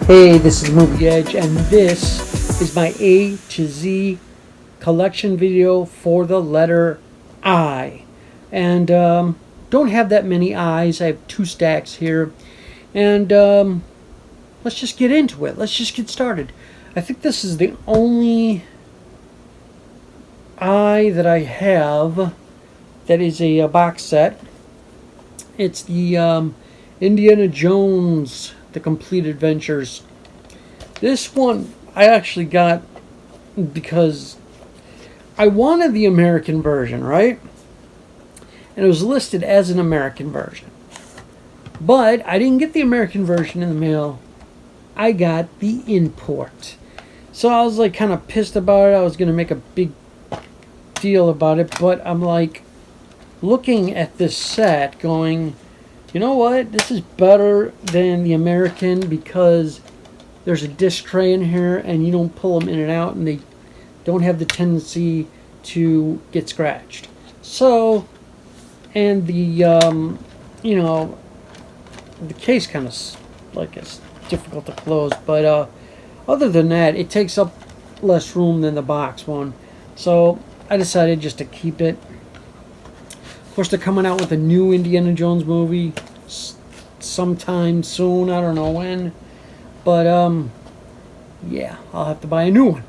Hey, this is Movie Edge, and this is my A to Z collection video for the letter I. And don't have that many I's. I have 2 stacks here. And let's just get into it. Let's just get started. I think this is the only I that I have that is a box set. It's the Indiana Jones, The Complete Adventures. This one I actually got because I wanted the American version, right? And it was listed as an American version. But I didn't get the American version in the mail. I got the import. So I was like kind of pissed about it. I was going to make a big deal about it. But I'm like looking at this set going, you know what? This is better than the American because there's a disc tray in here and you don't pull them in and out and they don't have the tendency to get scratched. So, and the, you know, the case kind of like it's difficult to close. But other than that, it takes up less room than the box one. So I decided just to keep it. Of course, they're coming out with a new Indiana Jones movie sometime soon. I don't know when. But, yeah, I'll have to buy a new one.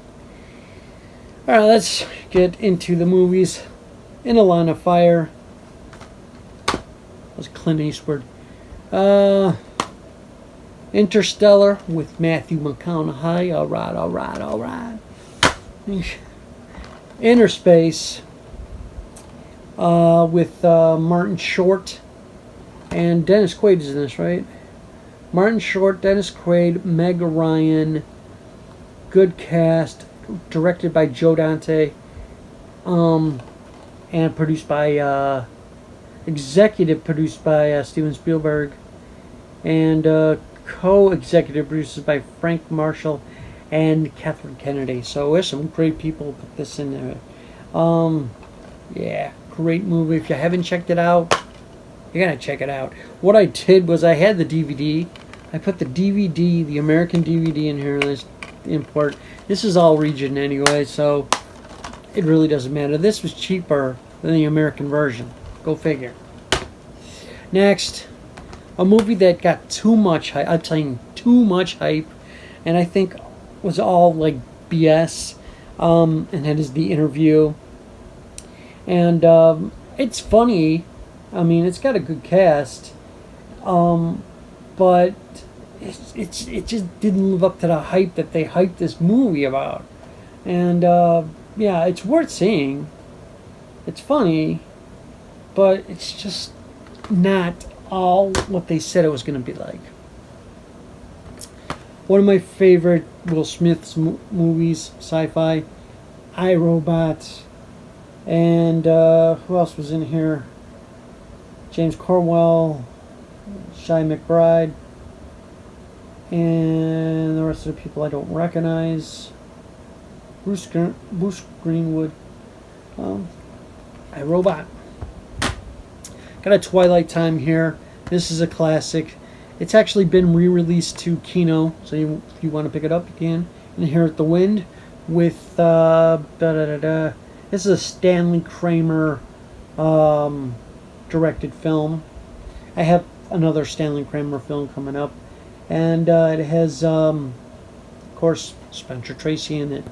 Alright, let's get into the movies. In a Line of Fire. That was Clint Eastwood. Interstellar with Matthew McConaughey. Alright. Inner Space. With Martin Short and Dennis Quaid is in this, right? Martin Short, Dennis Quaid, Meg Ryan, good cast, directed by Joe Dante, and produced by executive produced by Steven Spielberg, and co-executive produced by Frank Marshall and Catherine Kennedy. So there's some great people put this in there. Yeah. Great movie. If you haven't checked it out, you gotta check it out. What I did was I had the DVD. I put the DVD, the American DVD in here. This import. This is all region anyway, so it really doesn't matter. This was cheaper than the American version. Go figure. Next, a movie that got too much hype. I'm telling you, too much hype, and I think was all like BS. And that is The Interview. And it's funny. I mean, it's got a good cast, but it just didn't live up to the hype that they hyped this movie about. And yeah, it's worth seeing. It's funny, but it's just not all what they said it was going to be like. One of my favorite Will Smith's movies, sci-fi, I, Robot. And who else was in here? James Cornwell, Shy McBride, and the rest of the people I don't recognize. Bruce Greenwood. I, Robot. Got a Twilight Time here. This is a classic. It's actually been re-released to Kino, so if you want to pick it up, you can. And Here at the Wind with This is a Stanley Kramer directed film. I have another Stanley Kramer film coming up. And it has, of course, Spencer Tracy in it.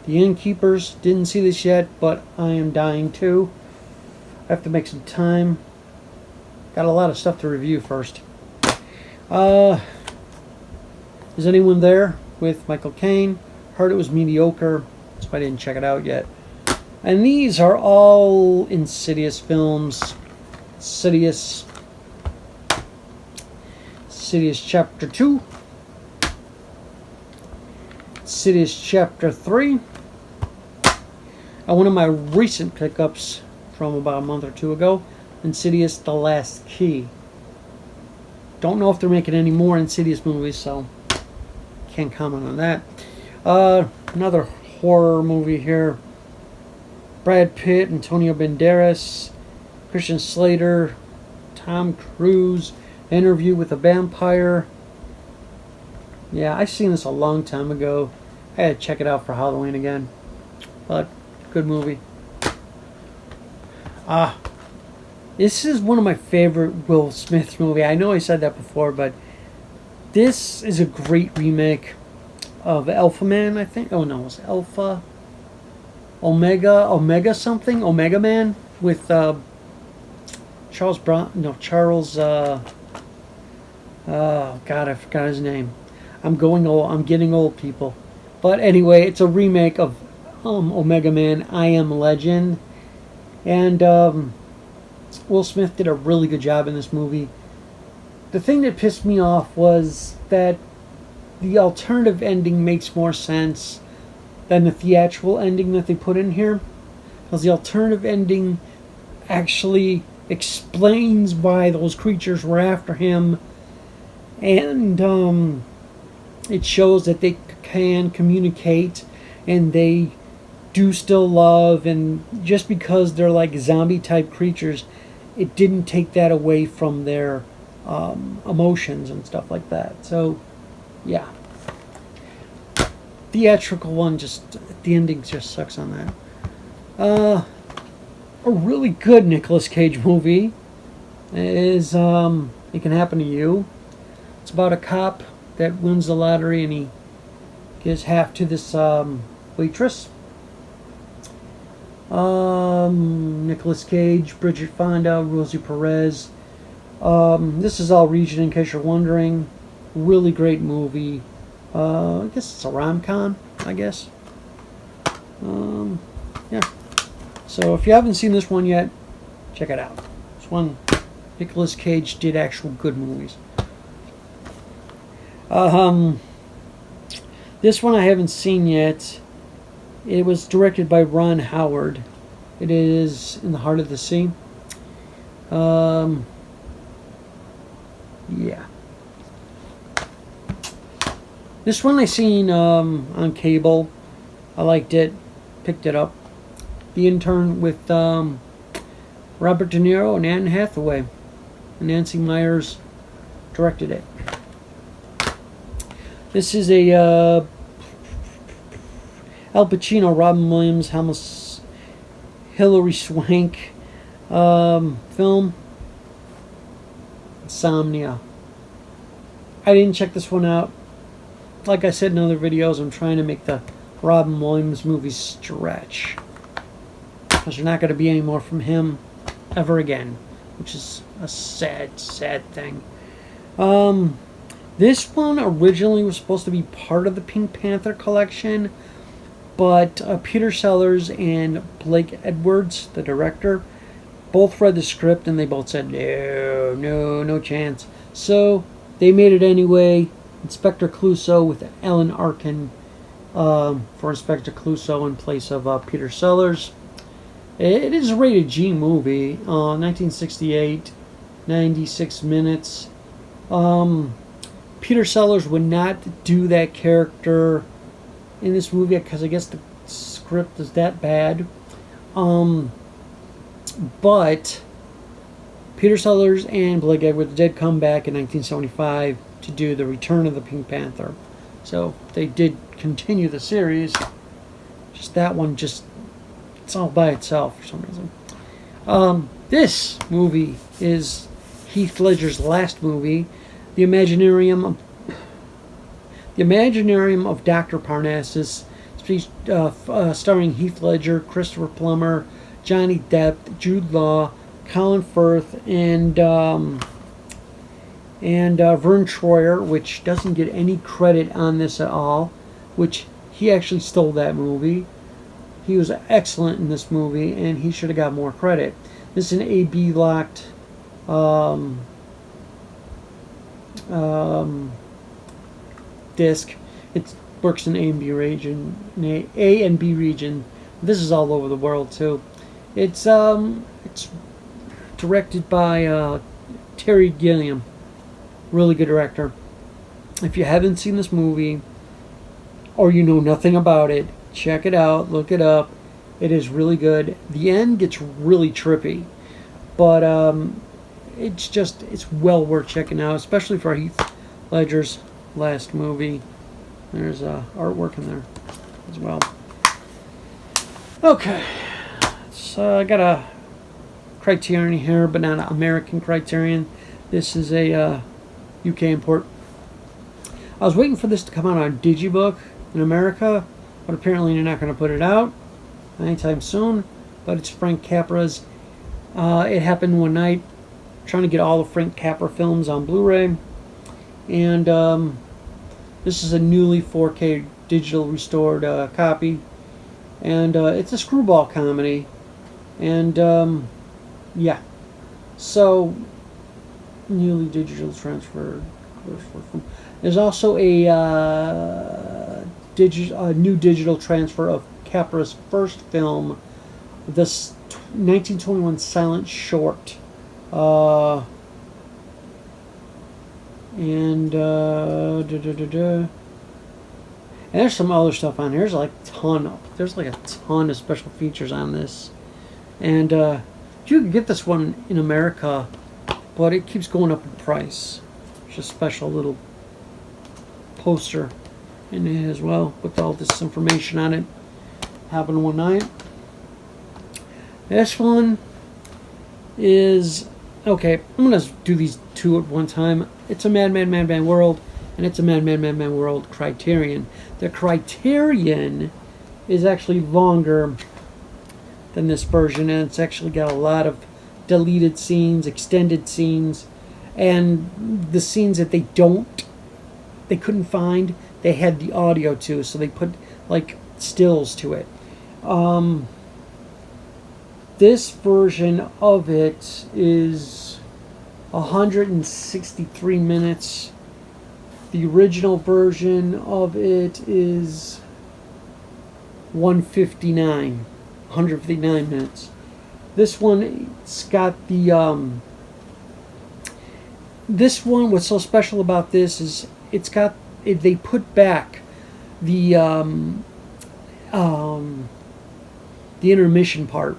The Innkeepers. Didn't see this yet, but I am dying to. I have to make some time. Got a lot of stuff to review first. Is anyone there with Michael Caine? Heard it was mediocre, so I didn't check it out yet. And these are all Insidious films. Insidious Chapter 2. Insidious Chapter 3. And one of my recent pickups from about a month or 2 ago, Insidious The Last Key. Don't know if they're making any more Insidious movies, so can't comment on that. Another horror movie here. Brad Pitt, Antonio Banderas, Christian Slater, Tom Cruise, Interview with a Vampire. Yeah, I seen this a long time ago. I had to check it out for Halloween again. But, good movie. This is one of my favorite Will Smith movies. I know I said that before, but this is a great remake of Alpha Man, I think. Oh no, it was Alpha Omega something, Omega Man with Charles Brown. No, Charles. Oh God, I forgot his name. I'm going old. I'm getting old, people. But anyway, it's a remake of Omega Man, I Am Legend, and Will Smith did a really good job in this movie. The thing that pissed me off was that the alternative ending makes more sense than the theatrical ending that they put in here. Because the alternative ending actually explains why those creatures were after him. And it shows that they can communicate and they do still love. And just because they're like zombie type creatures, it didn't take that away from their emotions and stuff like that. So, yeah. Theatrical one, just the ending just sucks on that. A really good Nicolas Cage movie is It Can Happen to You. It's about a cop that wins the lottery and he gives half to this waitress. Nicolas Cage, Bridget Fonda, Rosie Perez. This is all region, in case you're wondering. Really great movie. I guess it's a rom-com, I guess. Yeah. So if you haven't seen this one yet, check it out. This one, Nicolas Cage did actual good movies. This one I haven't seen yet. It was directed by Ron Howard. It is In the Heart of the Sea. Yeah. This one I seen on cable. I liked it. Picked it up. The Intern with Robert De Niro and Anne Hathaway. And Nancy Myers directed it. This is a Al Pacino, Robin Williams, Hilary Swank film. Insomnia. I didn't check this one out. Like I said in other videos, I'm trying to make the Robin Williams movies stretch. Because there's not going to be any more from him ever again. Which is a sad, sad thing. This one originally was supposed to be part of the Pink Panther collection. But Peter Sellers and Blake Edwards, the director, both read the script and they both said, no chance. So they made it anyway. Inspector Clouseau with Alan Arkin for Inspector Clouseau in place of Peter Sellers. It is a rated G movie, 1968, 96 minutes. Peter Sellers would not do that character in this movie because I guess the script is that bad. But Peter Sellers and Blake Edwards did come back in 1975 to do the Return of the Pink Panther. So they did continue the series. Just that one, it's all by itself for some reason. This movie is Heath Ledger's last movie, The Imaginarium of Dr. Parnassus, starring Heath Ledger, Christopher Plummer, Johnny Depp, Jude Law, Colin Firth, and Vern Troyer, which doesn't get any credit on this at all, which he actually stole that movie. He was excellent in this movie, and he should have got more credit. This is an AB locked disc. It works in A and B region. A and B region. This is all over the world too. It's directed by Terry Gilliam. Really good director. If you haven't seen this movie, or you know nothing about it, check it out. Look it up. It is really good. The end gets really trippy, but it's well worth checking out, especially for Heath Ledger's last movie. There's artwork in there as well. Okay, so I got a Criterion here, but not an American Criterion. This is a UK import. I was waiting for this to come out on Digibook in America, but apparently they're not going to put it out anytime soon. But it's Frank Capra's. It happened one night, trying to get all the Frank Capra films on Blu-ray, and this is a newly 4K digital restored copy, and it's a screwball comedy, and yeah, so newly digital transferred. There's also a new digital transfer of Capra's first film, this 1921 silent short, and there's some other stuff on here. There's like a ton of special features on this, and you can get this one in America, but it keeps going up in price. There's a special little poster in it as well with all this information on it. Happened one night. This one is okay. I'm gonna do these two at one time. It's a Madman World, and it's a Madman World Criterion. The Criterion is actually longer than this version, and it's actually got a lot of deleted scenes, extended scenes, and the scenes that they couldn't find, they had the audio too, so they put like stills to it. This version of it is 163 minutes. The original version of it is 159 minutes. This one, it's got the this one, what's so special about this is they put back the intermission part,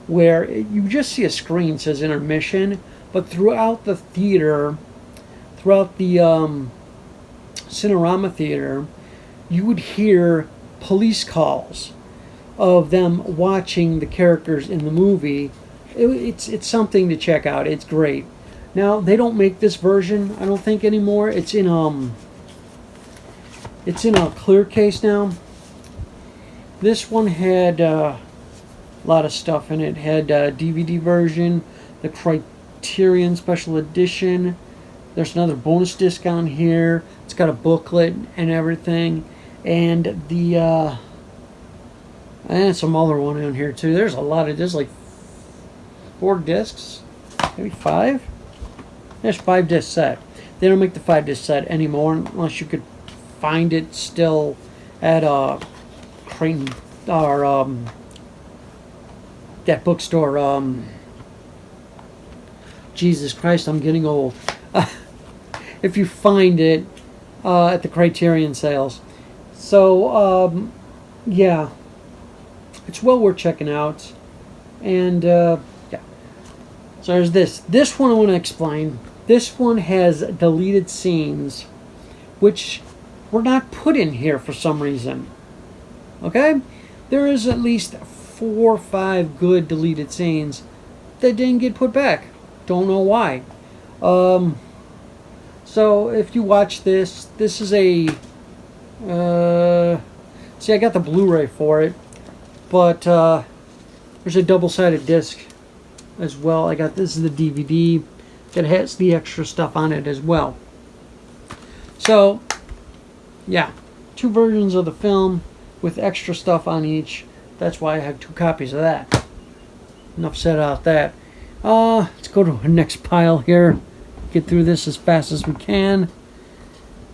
where you just see a screen that says intermission, but throughout the theater, throughout the Cinerama theater, you would hear police calls of them watching the characters in the movie. It's something to check out. It's great. Now they don't make this version, I don't think, anymore. It's in a clear case now. This one had a lot of stuff in it. It had a DVD version, the Criterion Special Edition. There's another bonus disc on here. It's got a booklet and everything, and the and some other one on here too. There's like 4 discs, maybe 5. There's 5 disc set. They don't make the 5 disc set anymore unless you could find it still at Creighton or that bookstore. Jesus Christ, I'm getting old. If you find it at the Criterion sales. So yeah, it's well worth checking out. And yeah, so there's this. This one I want to explain. This one has deleted scenes, which were not put in here for some reason. Okay, there is at least 4 or 5 good deleted scenes that didn't get put back. Don't know why. So if you watch this, this is a see, I got the Blu-ray for it, but there's a double-sided disc as well. This is the DVD that has the extra stuff on it as well. So yeah, 2 versions of the film with extra stuff on each. That's why I have 2 copies of that. Enough said about that. Let's go to the next pile here. Get through this as fast as we can.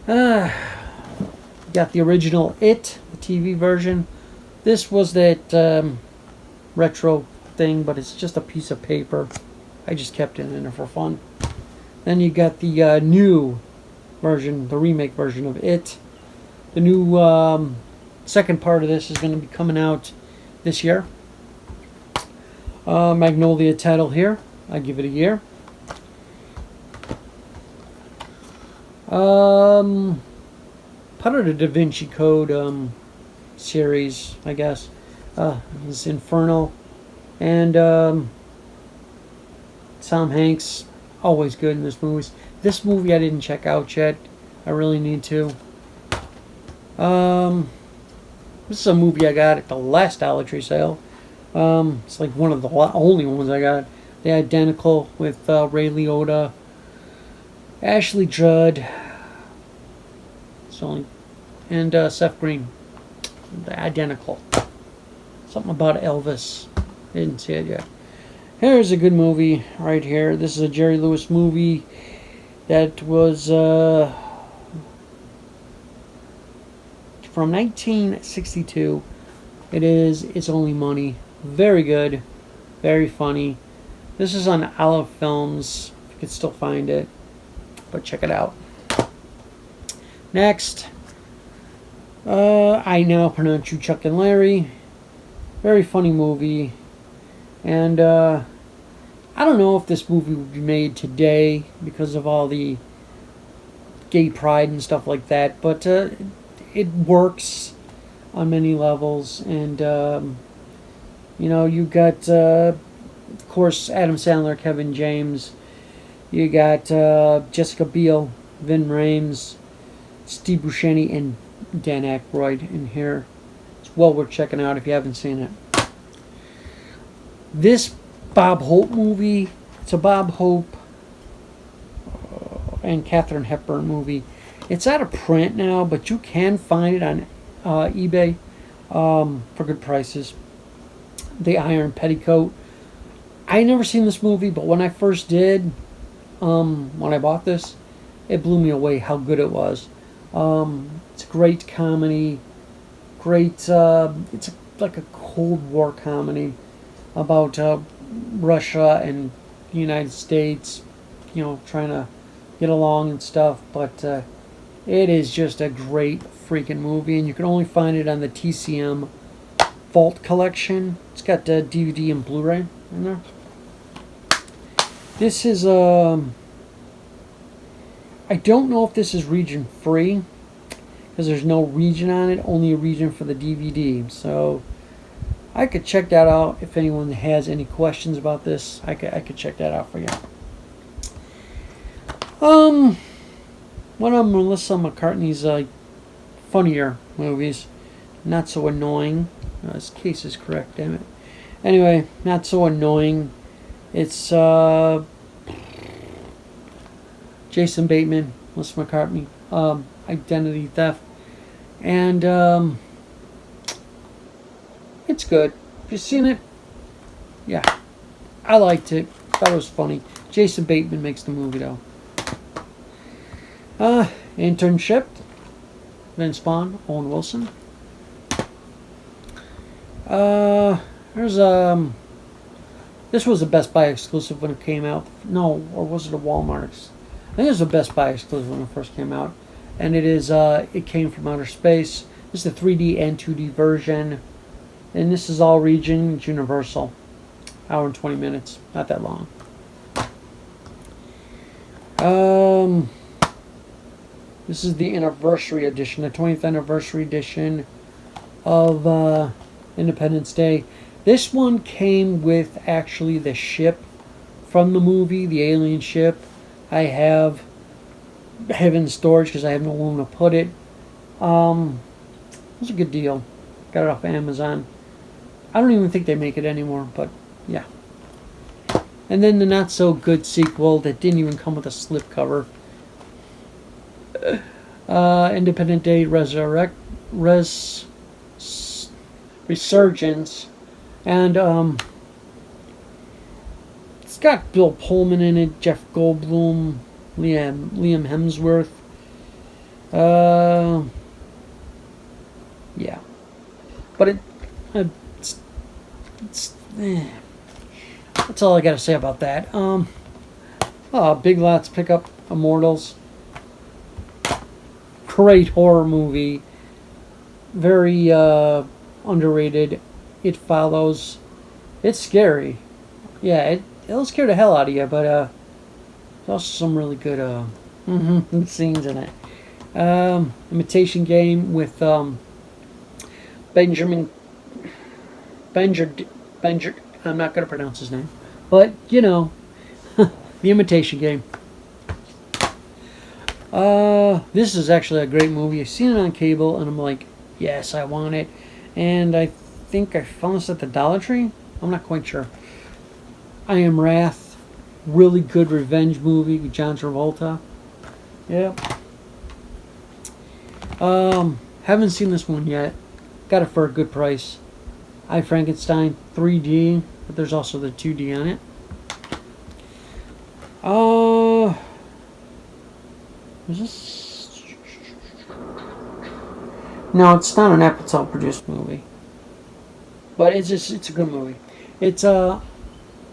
Got the original It, the TV version. This was that retro thing, but it's just a piece of paper. I just kept it in there for fun. Then you got the new version, the remake version of It. The new second part of this is going to be coming out this year. Magnolia title here. I give it a year. Um, Part of the Da Vinci Code series, I guess. Is Infernal, and Tom Hanks, always good in this movie. This movie I didn't check out yet. I really need to. This is a movie I got at the last Dollar Tree sale. It's like one of the only ones I got. The Identical with Ray Liotta, Ashley Judd, and Seth Green. The Identical. Something about Elvis. Didn't see it yet. Here's a good movie right here. This is a Jerry Lewis movie that was from 1962. It is It's Only Money. Very good. Very funny. This is on Olive Films. If you can still find it. But check it out. Next. I Now Pronounce You Chuck and Larry. Very funny movie. And I don't know if this movie would be made today because of all the gay pride and stuff like that. But it works on many levels. And, you got, of course, Adam Sandler, Kevin James. You got Jessica Biel, Vin Rames, Steve Buscemi, and Dan Aykroyd in here. It's well worth checking out if you haven't seen it. This Bob Hope movie, it's a Bob Hope and Katharine Hepburn movie. It's out of print now, but you can find it on eBay for good prices. The Iron Petticoat. I never seen this movie, but when I first did, when I bought this, it blew me away how good it was. It's a great comedy. It's like a Cold War comedy about Russia and the United States, trying to get along and stuff. But it is just a great freaking movie, and you can only find it on the TCM Vault Collection. It's got the DVD and Blu-ray in there. This is I don't know if this is region free because there's no region on it, only a region for the DVD. So I could check that out if anyone has any questions about this. I could check that out for you. One of Melissa McCartney's funnier movies, Not So Annoying. This case is correct, damn it. Anyway, Not So Annoying. It's Jason Bateman, Melissa McCartney, identity theft, and it's good. Have you seen it? Yeah, I liked it. Thought it was funny. Jason Bateman makes the movie though. Internship. Vince Vaughn, Owen Wilson. There's This was a Best Buy exclusive when it came out. No, or was it a Walmart's? I think it was a Best Buy exclusive when it first came out. And it is, It Came From Outer Space. This is the 3D and 2D version. And this is all region, it's Universal. Hour and 20 minutes. Not that long. This is the anniversary edition, the 20th anniversary edition of Independence Day. This one came with actually the ship from the movie, the alien ship. I have it in storage because I have no room to put it. It was a good deal. Got it off Amazon. I don't even think they make it anymore, but yeah. And then the not so good sequel that didn't even come with a slipcover. Independence Day Resurgence. And it's got Bill Pullman in it, Jeff Goldblum, Liam Hemsworth. Yeah. But that's all I gotta say about that. Big Lots Pickup Immortals. Great horror movie. Very underrated. It Follows. It's scary. Yeah, it'll scare the hell out of you, but there's also some really good Scenes in it. Imitation Game with Benjamin Benjer. I'm not going to pronounce his name, but you know, the Imitation Game. This is actually a great movie. I've seen it on cable, and I'm like, yes, I want it. And I think I found this at the Dollar Tree. I'm not quite sure. I Am Wrath, really good revenge movie with John Travolta. Yeah. Haven't seen this one yet. Got it for a good price. I Frankenstein 3D, but there's also the 2D on it. Is this? No, it's not an AtoZ produced movie, but it's a good movie. It's I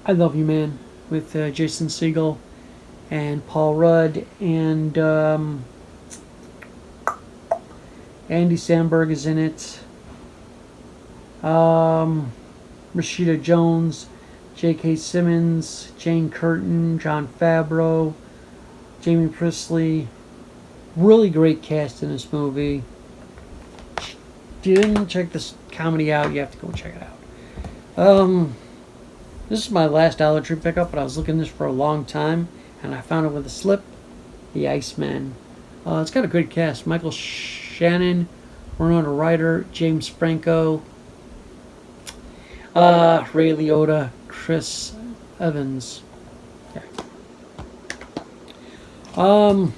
Love You Man with Jason Segel and Paul Rudd, and Andy Samberg is in it. Rashida Jones, J.K. Simmons, Jane Curtin, John Favreau, Jamie Priestley. Really great cast in this movie. If you didn't check this comedy out, you have to go check it out. This is my last Dollar Tree pickup, but I was looking this for a long time, and I found it with a slip. The Iceman. It's got a good cast. Michael Shannon, Winona Ryder, James Franco, Ray Liotta, Chris Evans. Okay.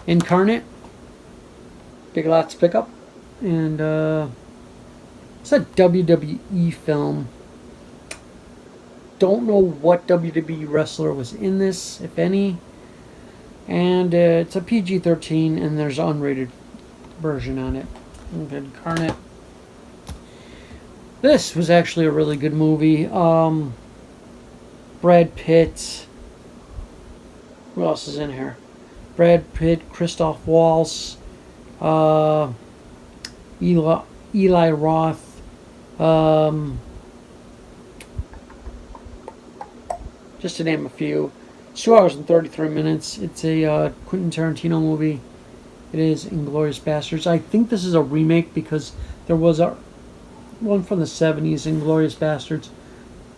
Incarnate. Big Lots pickup. And it's a WWE film. Don't know what WWE wrestler was in this, if any. And it's a PG-13, and there's an unrated version on it. Incarnate. This was actually a really good movie. Brad Pitt. Who else is in here? Brad Pitt, Christoph Waltz, Eli Roth, just to name a few. It's 2 hours and 33 minutes. It's a Quentin Tarantino movie. It is Inglourious Basterds. I think this is a remake because there was a one from the 70s, Inglourious Basterds.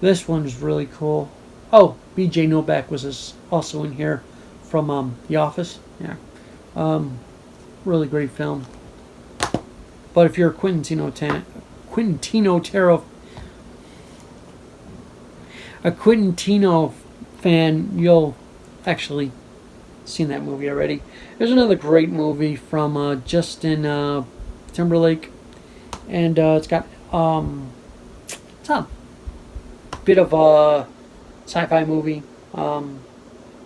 This one is really cool. Oh, B.J. Novak was also in here from The Office. Yeah. Really great film. But if you're a Quentin Tarantino fan, you'll actually seen that movie already. There's another great movie from Justin Timberlake, and it's got it's a bit of a sci-fi movie.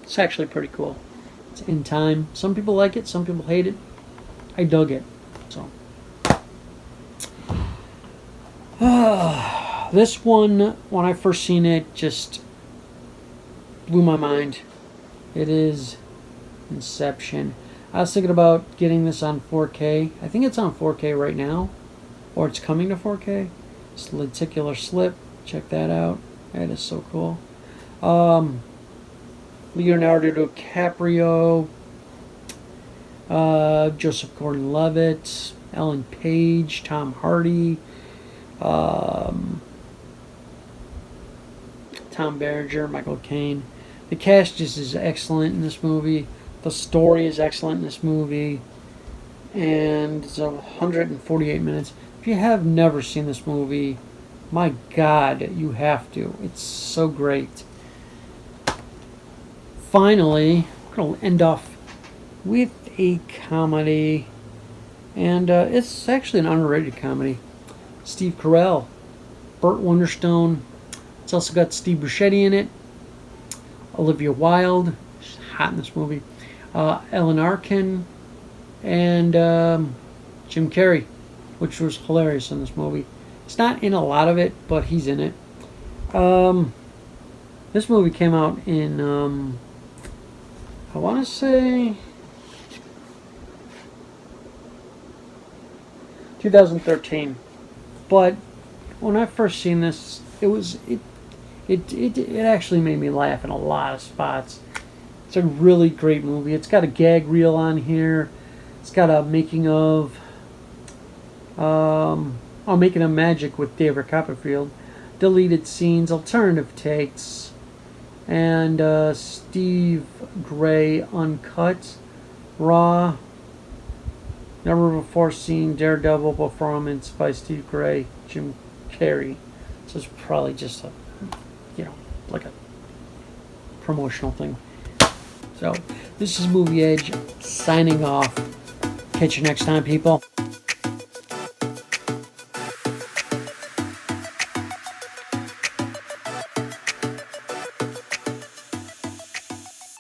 It's actually pretty cool. It's In Time. Some people like it, some people hate it. I dug it. So this one, when I first seen it, just blew my mind. It is Inception. I was thinking about getting this on 4K. I think it's on 4K right now, or it's coming to 4K. It's Lenticular Slip. Check that out. That is so cool. Leonardo DiCaprio, Joseph Gordon-Levitt, Ellen Page, Tom Hardy, Tom Berenger, Michael Caine. The cast just is excellent in this movie. The story is excellent in this movie. And it's 148 minutes. If you have never seen this movie, my God, you have to. It's so great. Finally, we're going to end off with a comedy. And it's actually an underrated comedy. Steve Carell, Burt Wonderstone. It's also got Steve Buscemi in it. Olivia Wilde, she's hot in this movie. Ellen Arkin, and Jim Carrey, which was hilarious in this movie. He's not in a lot of it, but he's in it. This movie came out in, I want to say, 2013. But when I first seen this, it actually made me laugh in a lot of spots. It's a really great movie. It's got a gag reel on here. It's got a making of, Making of Magic with David Copperfield, deleted scenes, alternative takes, and Steve Gray uncut, raw, never before seen Daredevil performance by Steve Gray, Jim Carrey. So it's probably just a, like a promotional thing. So this is Movie Edge signing off. Catch you next time, people.